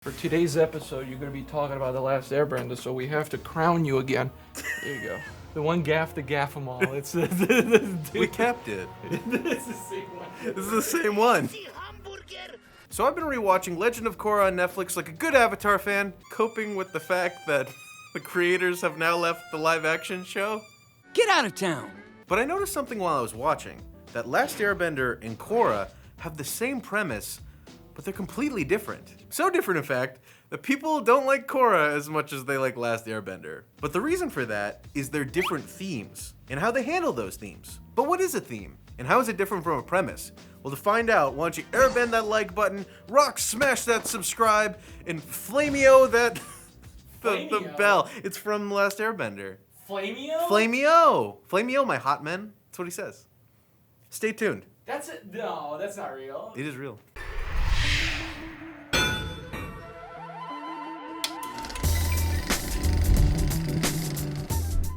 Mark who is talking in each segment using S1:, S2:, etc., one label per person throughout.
S1: For today's episode, you're going to be talking about The Last Airbender, so we have to crown you again. There you go. The one gaff to gaff them all. It's
S2: We kept it.
S1: It's the same one.
S2: This is the same one. So I've been rewatching Legend of Korra on Netflix like a good Avatar fan, coping with the fact that the creators have now left the live-action show.
S3: Get out of town!
S2: But I noticed something while I was watching, that Last Airbender and Korra have the same premise, but they're completely different. So different, in fact, that people don't like Korra as much as they like Last Airbender. But the reason for that is their different themes, and how they handle those themes. But what is a theme? And how is it different from a premise? Well, to find out, why don't you airbend that like button, rock smash that subscribe, and flameo that the bell. It's from Last Airbender.
S1: Flameo?
S2: Flameo! Flameo, my hot men. That's what he says. Stay tuned.
S1: That's it. No, that's not real.
S2: It is real.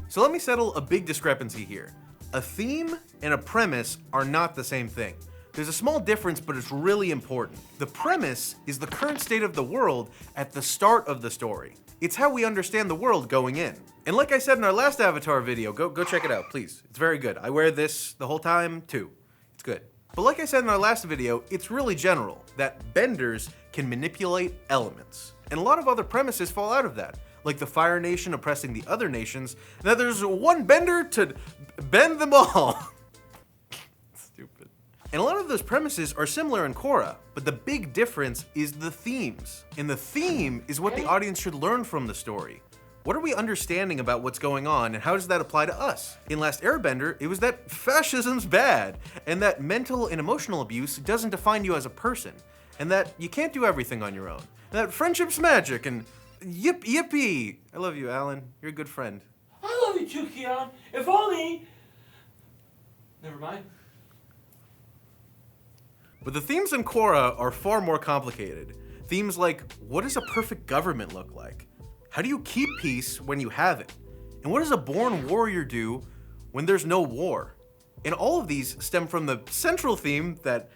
S2: So let me settle a big discrepancy here. A theme and a premise are not the same thing. There's a small difference, but it's really important. The premise is the current state of the world at the start of the story. It's how we understand the world going in. And like I said in our last Avatar video, go check it out, please. It's very good. I wear this the whole time, too. It's good. But like I said in our last video, it's really general, that benders can manipulate elements. And a lot of other premises fall out of that, like the Fire Nation oppressing the other nations, and that there's one bender to bend them all. Stupid. And a lot of those premises are similar in Korra, but the big difference is the themes. And the theme is what the audience should learn from the story. What are we understanding about what's going on, and how does that apply to us? In Last Airbender, it was that fascism's bad, and that mental and emotional abuse doesn't define you as a person, and that you can't do everything on your own, and that friendship's magic, and yippee! I love you, Alan. You're a good friend.
S1: I love you too, Keon. If only... Never mind.
S2: But the themes in Korra are far more complicated. Themes like, what does a perfect government look like? How do you keep peace when you have it? And what does a born warrior do when there's no war? And all of these stem from the central theme that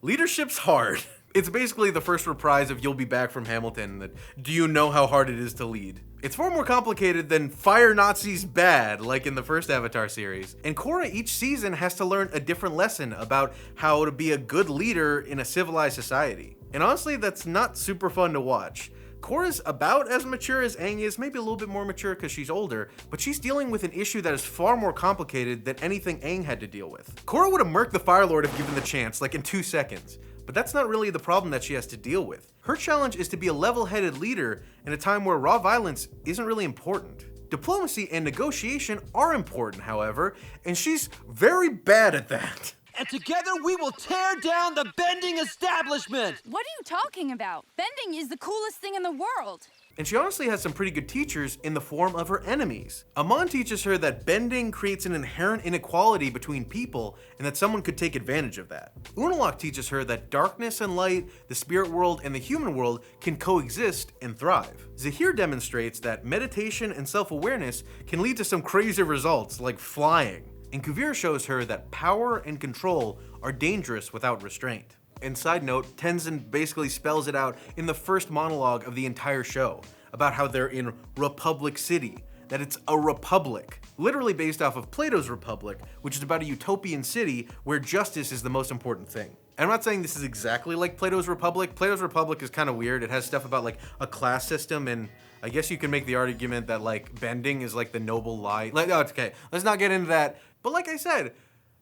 S2: leadership's hard. It's basically the first reprise of You'll Be Back from Hamilton, that do you know how hard it is to lead? It's far more complicated than fire Nazis bad, like in the first Avatar series. And Korra each season has to learn a different lesson about how to be a good leader in a civilized society. And honestly, that's not super fun to watch. Korra's about as mature as Aang is, maybe a little bit more mature because she's older, but she's dealing with an issue that is far more complicated than anything Aang had to deal with. Korra would have murked the Fire Lord if given the chance, like in 2 seconds. But that's not really the problem that she has to deal with. Her challenge is to be a level-headed leader in a time where raw violence isn't really important. Diplomacy and negotiation are important, however, and she's very bad at that.
S3: And together we will tear down the bending establishment!
S4: What are you talking about? Bending is the coolest thing in the world.
S2: And she honestly has some pretty good teachers in the form of her enemies. Amon teaches her that bending creates an inherent inequality between people and that someone could take advantage of that. Unalaq teaches her that darkness and light, the spirit world and the human world can coexist and thrive. Zaheer demonstrates that meditation and self-awareness can lead to some crazy results like flying. And Kuvira shows her that power and control are dangerous without restraint. And side note, Tenzin basically spells it out in the first monologue of the entire show, about how they're in Republic City, that it's a republic, literally based off of Plato's Republic, which is about a utopian city where justice is the most important thing. I'm not saying this is exactly like Plato's Republic. Plato's Republic is kind of weird. It has stuff about like a class system, and I guess you can make the argument that like bending is like the noble light. Like, oh, okay, let's not get into that. But like I said,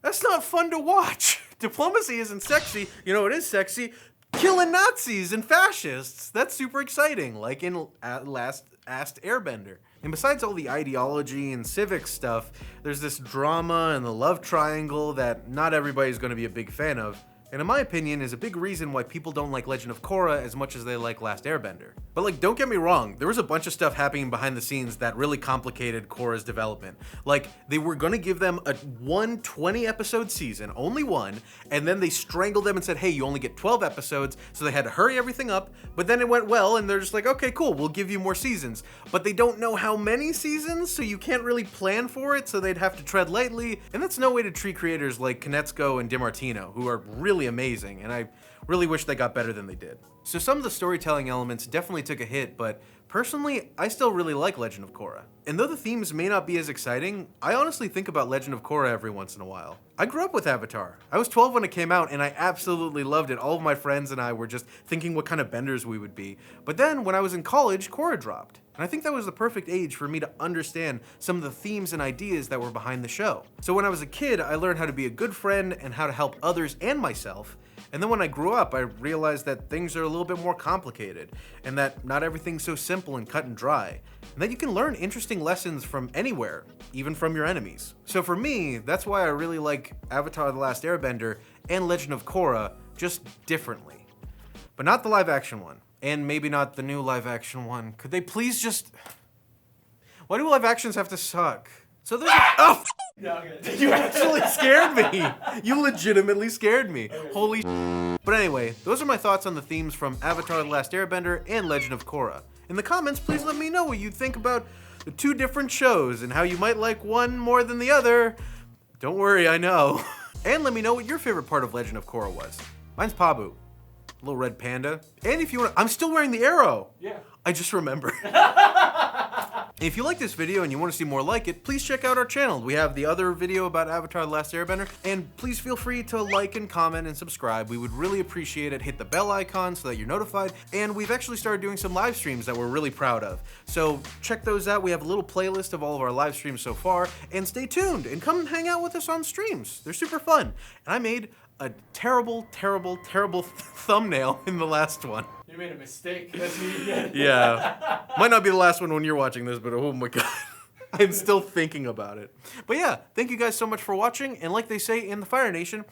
S2: that's not fun to watch. Diplomacy isn't sexy. You know what is sexy? Killing Nazis and fascists. That's super exciting, like in Last Airbender. And besides all the ideology and civic stuff, there's this drama and the love triangle that not everybody's going to be a big fan of. And in my opinion, is a big reason why people don't like Legend of Korra as much as they like Last Airbender. But like, don't get me wrong, there was a bunch of stuff happening behind the scenes that really complicated Korra's development. Like, they were gonna give them a 20 episode season, only one, and then they strangled them and said, hey, you only get 12 episodes, so they had to hurry everything up, but then it went well, and they're just like, okay, cool, we'll give you more seasons. But they don't know how many seasons, so you can't really plan for it, so they'd have to tread lightly, and that's no way to treat creators like Konietzko and DiMartino, who are really amazing, and I really wish they got better than they did. So some of the storytelling elements definitely took a hit, but personally, I still really like Legend of Korra. And though the themes may not be as exciting, I honestly think about Legend of Korra every once in a while. I grew up with Avatar. I was 12 when it came out, and I absolutely loved it. All of my friends and I were just thinking what kind of benders we would be. But then, when I was in college, Korra dropped. And I think that was the perfect age for me to understand some of the themes and ideas that were behind the show. So when I was a kid, I learned how to be a good friend and how to help others and myself. And then when I grew up, I realized that things are a little bit more complicated, and that not everything's so simple and cut and dry, and that you can learn interesting lessons from anywhere, even from your enemies. So for me, that's why I really like Avatar: The Last Airbender and Legend of Korra, just differently. But not the live action one, and maybe not the new live action one. Could they please just... Why do live actions have to suck? So there's oh!
S1: Yeah, okay.
S2: You actually scared me. You legitimately scared me. Holy sh**. But anyway, those are my thoughts on the themes from Avatar: The Last Airbender and Legend of Korra. In the comments, please let me know what you think about the two different shows and how you might like one more than the other. Don't worry, I know. And let me know what your favorite part of Legend of Korra was. Mine's Pabu, little red panda. And if you want, I'm still wearing the arrow.
S1: Yeah.
S2: I just remembered. If you like this video and you want to see more like it, please check out our channel. We have the other video about Avatar: The Last Airbender, and please feel free to like and comment and subscribe. We would really appreciate it. Hit the bell icon so that you're notified, and we've actually started doing some live streams that we're really proud of. So check those out. We have a little playlist of all of our live streams so far, and stay tuned and come hang out with us on streams. They're super fun. And I made a terrible, terrible, terrible thumbnail in the last one.
S1: You made a mistake. That's what you did.
S2: Yeah. Might not be the last one when you're watching this, but oh my god. I'm still thinking about it. But yeah, thank you guys so much for watching, and like they say in the Fire Nation,